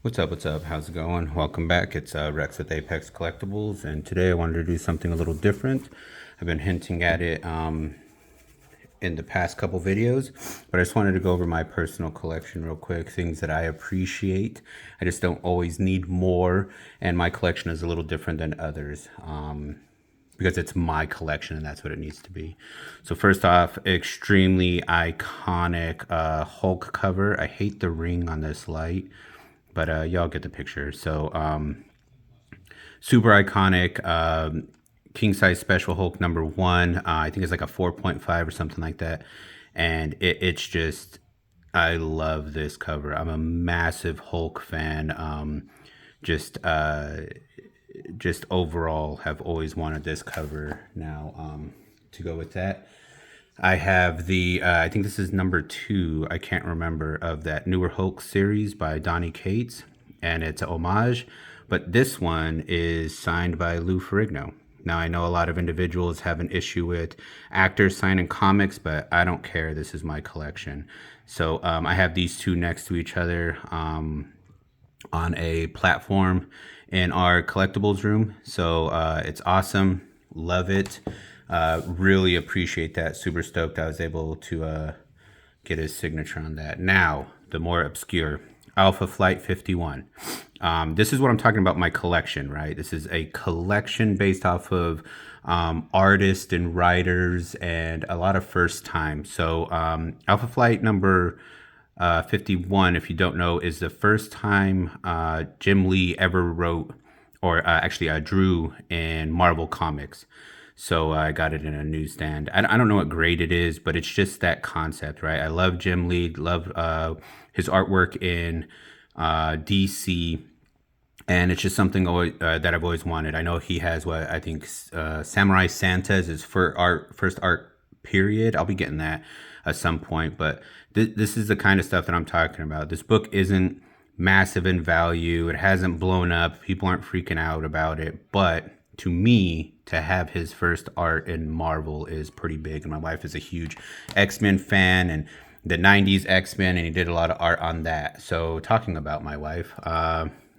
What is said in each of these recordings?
What's up? What's up? How's it going? Welcome back. It's Rex with Apex Collectibles, and today I wanted to do something a little different. I've been hinting at it in the past couple videos, but I just wanted to go over my personal collection real quick, things that I appreciate. I just don't always need more, and my collection is a little different than others. Because it's my collection and that's what it needs to be. So first off, extremely iconic Hulk cover. I hate the ring on this light, but y'all get the picture. So super iconic king size special Hulk #1. I think it's like a 4.5 or something like that, and it's just, I love this cover. I'm a massive Hulk fan. Just just overall have always wanted this cover. Now to go with that, I have the I think this is #2, I can't remember, of that newer Hulk series by Donny Cates, and it's a homage, but this one is signed by Lou Ferrigno. Now I know a lot of individuals have an issue with actors signing comics, but I don't care. This is my collection. So I have these two next to each other on a platform in our collectibles room. So it's awesome. Love it. Really appreciate that. Super stoked I was able to get his signature on that. Now, the more obscure Alpha Flight 51. This is what I'm talking about, my collection, right? This is a collection based off of artists and writers and a lot of first time. So Alpha Flight number 51, if you don't know, is the first time Jim Lee ever wrote or actually drew in Marvel Comics. So I got it in a newsstand. I don't know what grade it is, but it's just that concept, right? I love Jim Lee, love his artwork in DC, and it's just something that I've always wanted. I know he has what I think Samurai Santa is his first art period. I'll be getting that at some point, but this is the kind of stuff that I'm talking about. This book isn't massive in value. It hasn't blown up. People aren't freaking out about it, but to me, to have his first art in Marvel is pretty big. And my wife is a huge X-Men fan and the 90s X-Men, and he did a lot of art on that. So talking about my wife,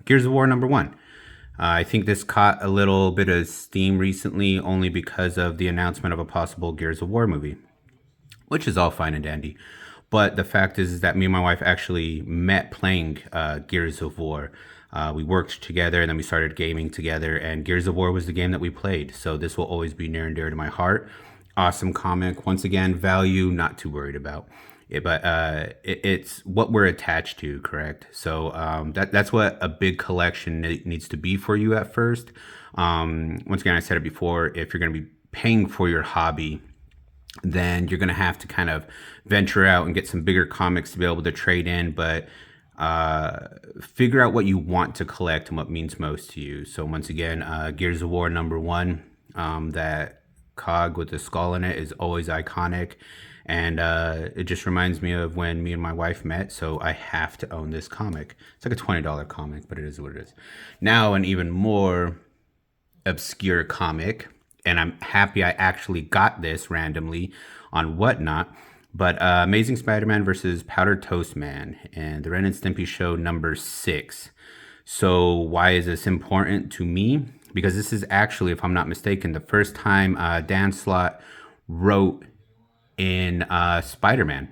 Gears of War #1. I think this caught a little bit of steam recently only because of the announcement of a possible Gears of War movie, which is all fine and dandy. But the fact is that me and my wife actually met playing Gears of War. We worked together and then we started gaming together, and Gears of War was the game that we played. So this will always be near and dear to my heart. Awesome comic. Once again, value, not too worried about it, but it's what we're attached to, correct? So that's what a big collection needs to be for you at first. Once again, I said it before, if you're going to be paying for your hobby, then you're going to have to kind of venture out and get some bigger comics to be able to trade in, but figure out what you want to collect and what means most to you. So once again, Gears of War #1, that cog with the skull in it is always iconic, and it just reminds me of when me and my wife met, so I have to own this comic. It's like a $20 comic, but it is what it is. Now, an even more obscure comic, and I'm happy I actually got this randomly on Whatnot, but Amazing Spider-Man versus Powdered Toast Man and the Ren and Stimpy Show #6. So why is this important to me? Because this is actually, if I'm not mistaken, the first time Dan Slott wrote in Spider-Man.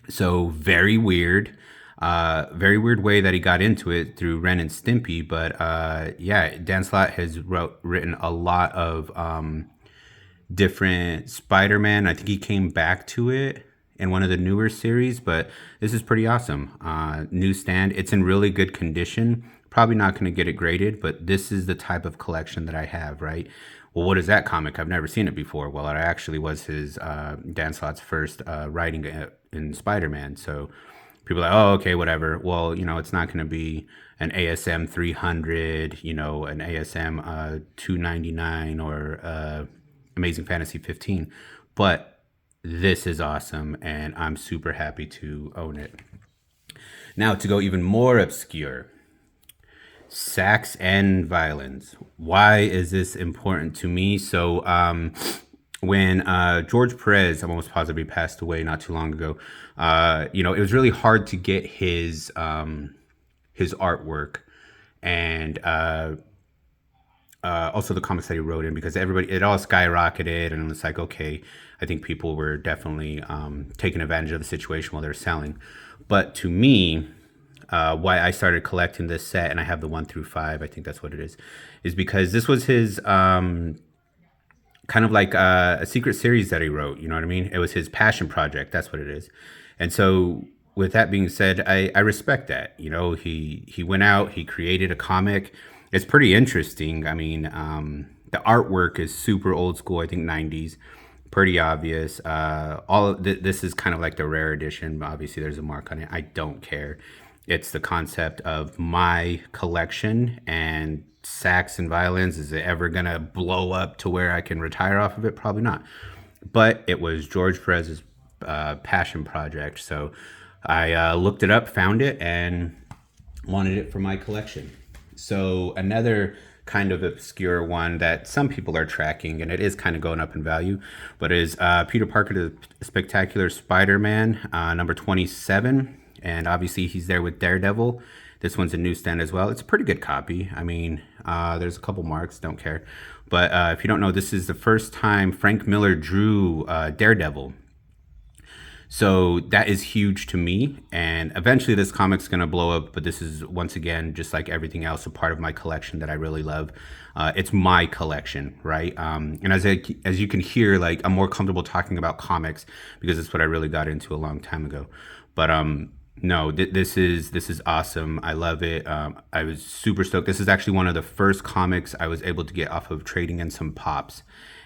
So very weird way that he got into it through Ren and Stimpy. But yeah, Dan Slott has written a lot of different Spider-Man. I think he came back to it in one of the newer series, but this is pretty awesome. Newsstand. It's in really good condition. Probably not going to get it graded, but this is the type of collection that I have, right? Well, what is that comic? I've never seen it before. Well, it actually was his Dan Slott's first writing in Spider-Man. So people are like, oh, okay, whatever. Well, it's not going to be an ASM 300, an ASM 299 or Amazing Fantasy 15. But this is awesome, and I'm super happy to own it. Now, to go even more obscure, sax and violins. Why is this important to me? So when George Perez, I'm almost positive he passed away not too long ago, it was really hard to get his his artwork, and also the comics that he wrote in, because it all skyrocketed, and it's like, okay, I think people were definitely taking advantage of the situation while they're selling. But to me, why I started collecting this set, and I have the 1 through 5, I think that's what it is because this was his kind of like a secret series that he wrote. You know what I mean? It was his passion project. That's what it is. And so, with that being said, I respect that. You know, he went out, he created a comic. It's pretty interesting. I mean, the artwork is super old school. I think 90s, pretty obvious. All of this is kind of like the rare edition. Obviously, there's a mark on it. I don't care. It's the concept of my collection, and sax and violins. Is it ever gonna blow up to where I can retire off of it? Probably not. But it was George Perez's passion project. So I looked it up, found it, and wanted it for my collection. So another kind of obscure one that some people are tracking, and it is kind of going up in value, but is Peter Parker, the Spectacular Spider-Man, number 27. And obviously he's there with Daredevil. This one's a newsstand as well. It's a pretty good copy. I mean, there's a couple marks, don't care. But if you don't know, this is the first time Frank Miller drew Daredevil. So that is huge to me. And eventually this comic's going to blow up. But this is, once again, just like everything else, a part of my collection that I really love. It's my collection, right? And as you can hear, like, I'm more comfortable talking about comics because it's what I really got into a long time ago. But no, this is awesome. I love it. I was super stoked. This is actually one of the first comics I was able to get off of trading in some pops.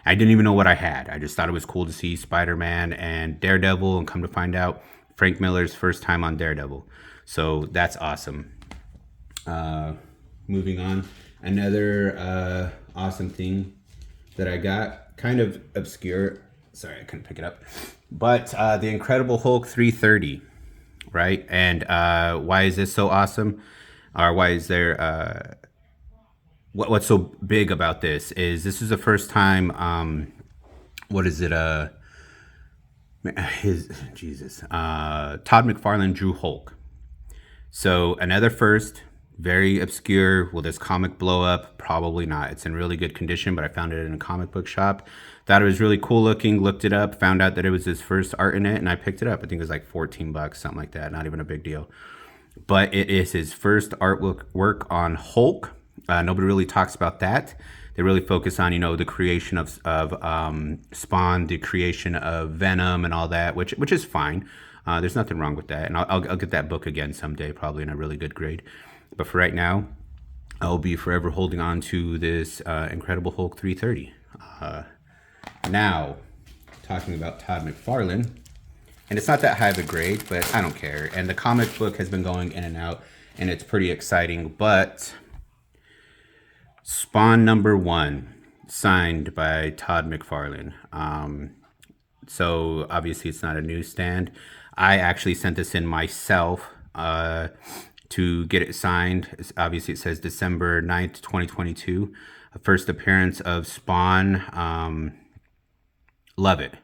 I didn't even know what I had. I just thought it was cool to see Spider-Man and Daredevil, and come to find out, Frank Miller's first time on Daredevil. So that's awesome. Moving on, another awesome thing that I got, kind of obscure. Sorry, I couldn't pick it up. But the Incredible Hulk 330, right? And why is this so awesome? Or why is there... What's so big about this is the first time, Todd McFarlane drew Hulk. So another first, very obscure. Will this comic blow up? Probably not. It's in really good condition, but I found it in a comic book shop. Thought it was really cool looking, looked it up, found out that it was his first art in it, and I picked it up. I think it was like $14, something like that. Not even a big deal. But it is his first artwork on Hulk. Nobody really talks about that. They really focus on, the creation of Spawn, the creation of Venom, and all that, which is fine. There's nothing wrong with that, and I'll get that book again someday, probably in a really good grade. But for right now, I'll be forever holding on to this Incredible Hulk 330. Now, talking about Todd McFarlane, and it's not that high of a grade, but I don't care. And the comic book has been going in and out, and it's pretty exciting, but... Spawn #1, signed by Todd McFarlane. So obviously it's not a newsstand. I actually sent this in myself to get it signed. Obviously it says December 9th, 2022. First appearance of Spawn. Love it.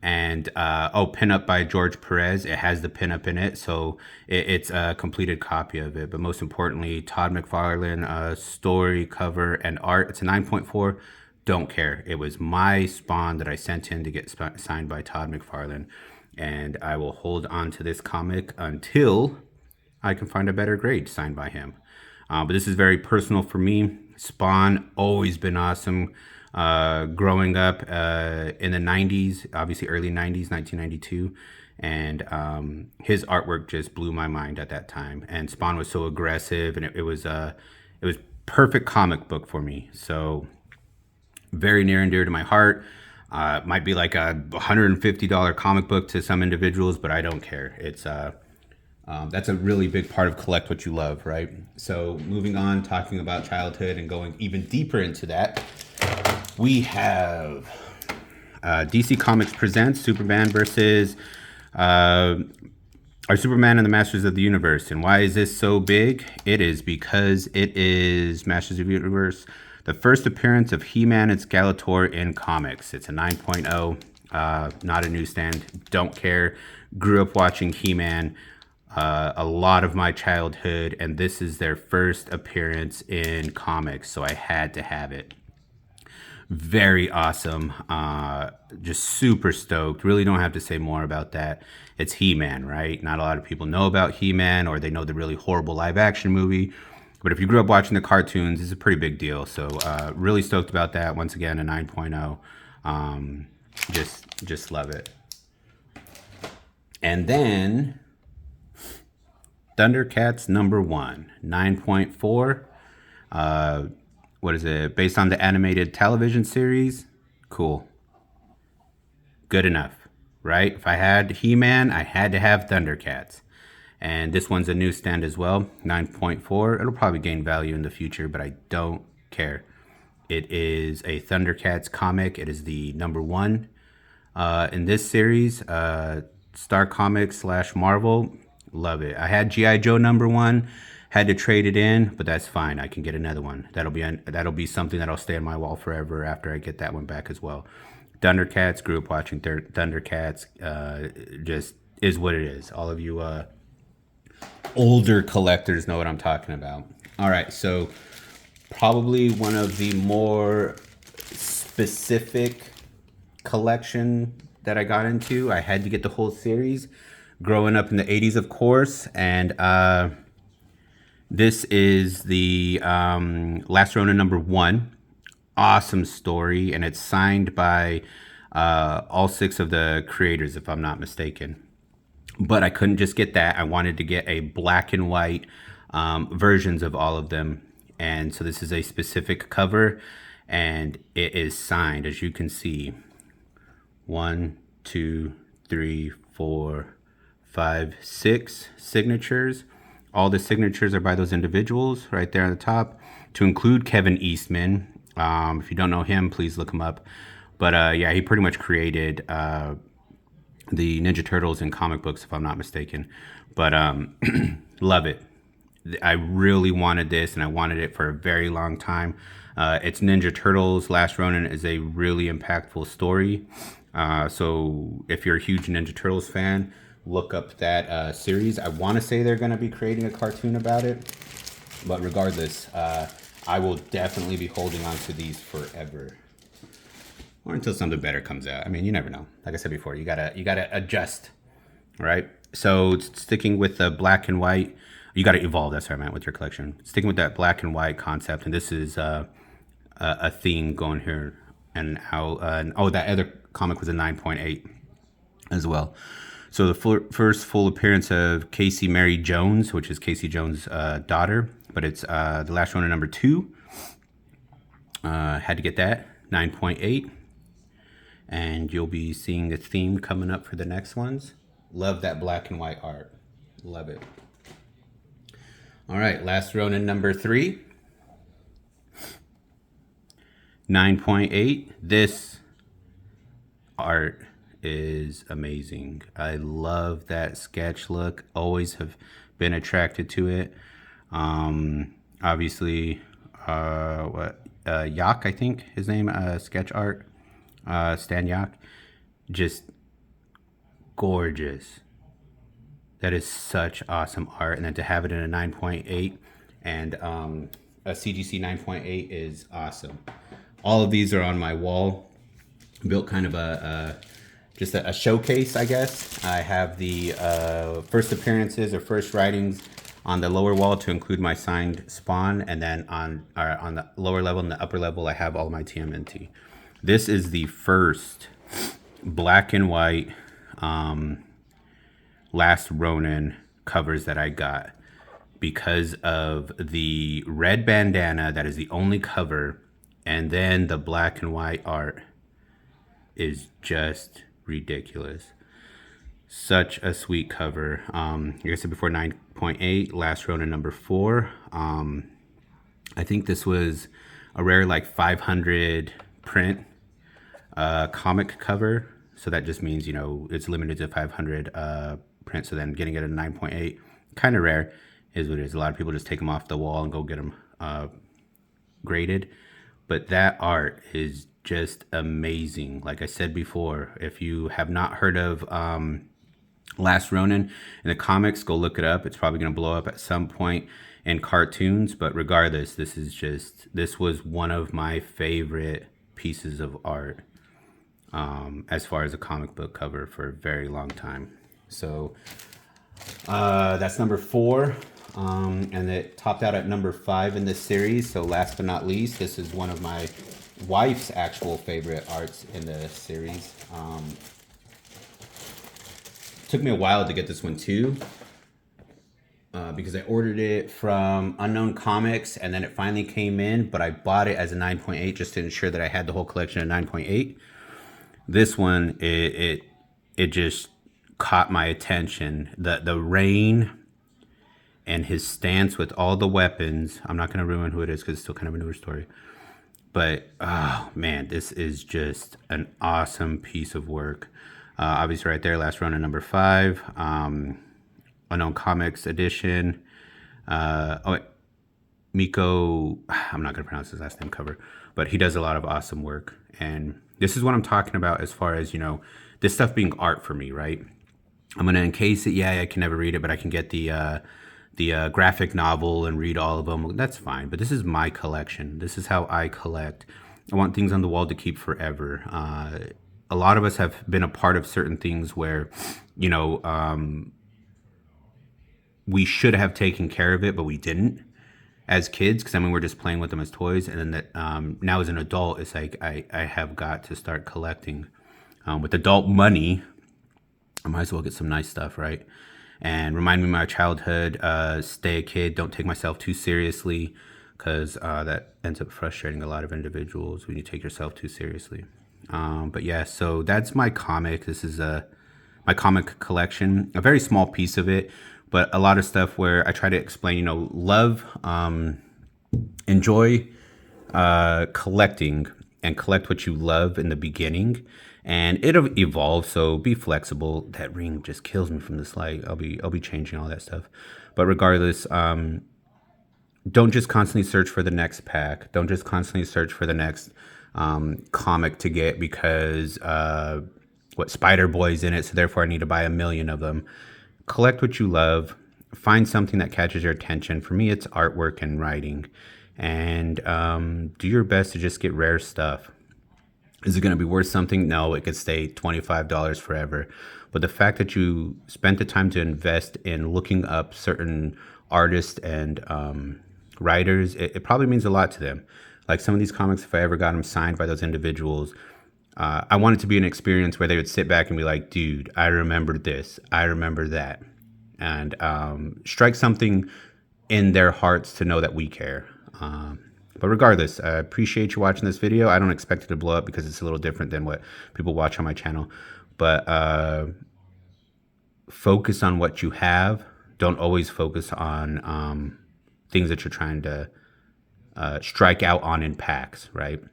And pinup by George Perez. It has the pinup in it, so it's a completed copy of it. But most importantly, Todd McFarlane, story, cover, and art. It's a 9.4. Don't care. It was my Spawn that I sent in to get signed by Todd McFarlane, and I will hold on to this comic until I can find a better grade signed by him. But this is very personal for me. Spawn, always been awesome. Growing up in the 90s, obviously early 90s, 1992, and his artwork just blew my mind at that time. And Spawn was so aggressive, and it was perfect comic book for me. So very near and dear to my heart. Might be like a $150 comic book to some individuals, but I don't care. It's that's a really big part of collect what you love, right? So moving on, talking about childhood and going even deeper into that, we have DC Comics presents Superman versus Superman and the Masters of the Universe. And why is this so big? It is because it is Masters of the Universe, the first appearance of He-Man and Skeletor in comics. It's a 9.0, not a newsstand. Don't care. Grew up watching He-Man. a lot of my childhood, and this is their first appearance in comics, so I had to have it. Very awesome. Just super stoked. Really don't have to say more about that. It's He-Man, right? Not a lot of people know about He-Man, or they know the really horrible live action movie. But if you grew up watching the cartoons, it's a pretty big deal. So really stoked about that. Once again, a 9.0. Just love it. And then Thundercats #1, 9.4. What is it? Based on the animated television series? Cool. Good enough, right? If I had He-Man, I had to have Thundercats. And this one's a newsstand as well, 9.4. It'll probably gain value in the future, but I don't care. It is a Thundercats comic. It is the #1 in this series. Star Comics / Marvel. Love it. I had G.I. Joe #1. Had to trade it in, but that's fine. I can get another one. That'll be something that'll stay on my wall forever after I get that one back as well. Thundercats. Grew up watching Thundercats. Just is what it is. All of you older collectors know what I'm talking about. All right, so probably one of the more specific collection that I got into. I had to get the whole series. Growing up in the 80s, of course, and this is the Last Ronin #1. Awesome story, and it's signed by all 6 of the creators, if I'm not mistaken. But I couldn't just get that. I wanted to get a black and white versions of all of them. And so this is a specific cover, and it is signed, as you can see. 1, 2, 3, 4, 5, 6 signatures. All the signatures are by those individuals right there on the top, to include Kevin Eastman. If you don't know him, please look him up. But yeah, he pretty much created the Ninja Turtles in comic books, if I'm not mistaken. But love it. I really wanted this, and I wanted it for a very long time. It's Ninja Turtles. Last Ronin is a really impactful story. So if you're a huge Ninja Turtles fan, look up that series. I want to say they're going to be creating a cartoon about it. But regardless, I will definitely be holding on to these forever. Or until something better comes out. I mean, you never know. Like I said before, you gotta adjust, right? So sticking with the black and white, you gotta evolve. That's what I meant with your collection. Sticking with that black and white concept, and this is a theme going here. And how? That other comic was a 9.8 as well. So the first full appearance of Casey Mary Jones, which is Casey Jones' daughter, but it's the Last Ronin #2. Had to get that 9.8. And you'll be seeing the theme coming up for the next ones. Love that black and white art. Love it. All right, Last Ronin #3. 9.8. This art is amazing. I love that sketch look. Always have been attracted to it. Obviously, Yak, I think his name, sketch art. Stan Yak, just gorgeous. That is such awesome art, and then to have it in a 9.8 and a CGC 9.8 is awesome. All of these are on my wall. Built kind of just a showcase, I guess. I have the first appearances or first writings on the lower wall to include my signed Spawn, and then on the lower level and the upper level, I have all my TMNT. This is the first black and white Last Ronin covers that I got, because of the red bandana that is the only cover, and then the black and white art is just ridiculous. Such a sweet cover. Like I said before, 9.8, Last Ronin #4. I think this was a rare like 500 print comic cover, so that just means, you know, it's limited to 500 print. So then getting it at a 9.8, kind of rare, is what it is. A lot of people just take them off the wall and go get them graded, but that art is just amazing. Like I said before, if you have not heard of Last Ronin in the comics, go look it up. It's probably going to blow up at some point in cartoons, but regardless, this was one of my favorite pieces of art as far as a comic book cover for a very long time. So that's number 4. And it topped out at number 5 in this series. So last but not least, this is one of my wife's actual favorite arts in the series. Took me a while to get this one too, because I ordered it from Unknown Comics and then it finally came in, but I bought it as a 9.8 just to ensure that I had the whole collection at 9.8. This one, it just caught my attention. The rain and his stance with all the weapons. I'm not going to ruin who it is because it's still kind of a newer story. But, oh man, this is just an awesome piece of work. Obviously right there, Last Ronin number 5. Unknown Comics edition. Miko, I'm not going to pronounce his last name cover, but he does a lot of awesome work. And this is what I'm talking about as far as, this stuff being art for me, right? I'm going to encase it. Yeah, I can never read it, but I can get the graphic novel and read all of them. That's fine. But this is my collection. This is how I collect. I want things on the wall to keep forever. A lot of us have been a part of certain things where, we should have taken care of it, but we didn't as kids. Because we're just playing with them as toys. And then that, now as an adult, it's like I have got to start collecting. With adult money, I might as well get some nice stuff, right? And remind me of my childhood. Stay a kid. Don't take myself too seriously, because that ends up frustrating a lot of individuals when you take yourself too seriously. But yeah, so that's my comic. This is my comic collection. A very small piece of it, but a lot of stuff where I try to explain, love, enjoy collecting, and collect what you love in the beginning. And it'll evolve, so be flexible. That ring just kills me from this light. I'll be changing all that stuff. But regardless, don't just constantly search for the next pack. Don't just constantly search for the next comic to get because Spider Boy's in it, so therefore I need to buy 1,000,000 of them. Collect what you love. Find something that catches your attention. For me, it's artwork and writing. And do your best to just get rare stuff. Is it going to be worth something? No, it could stay $25 forever. But the fact that you spent the time to invest in looking up certain artists and writers, it probably means a lot to them. Like some of these comics, if I ever got them signed by those individuals, I want it to be an experience where they would sit back and be like, dude, I remember this. I remember that. And strike something in their hearts to know that we care. But regardless, I appreciate you watching this video. I don't expect it to blow up because it's a little different than what people watch on my channel. But focus on what you have. Don't always focus on things that you're trying to strike out on in packs, right?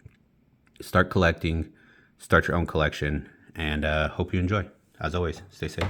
Start collecting, start your own collection, and hope you enjoy. As always, stay safe.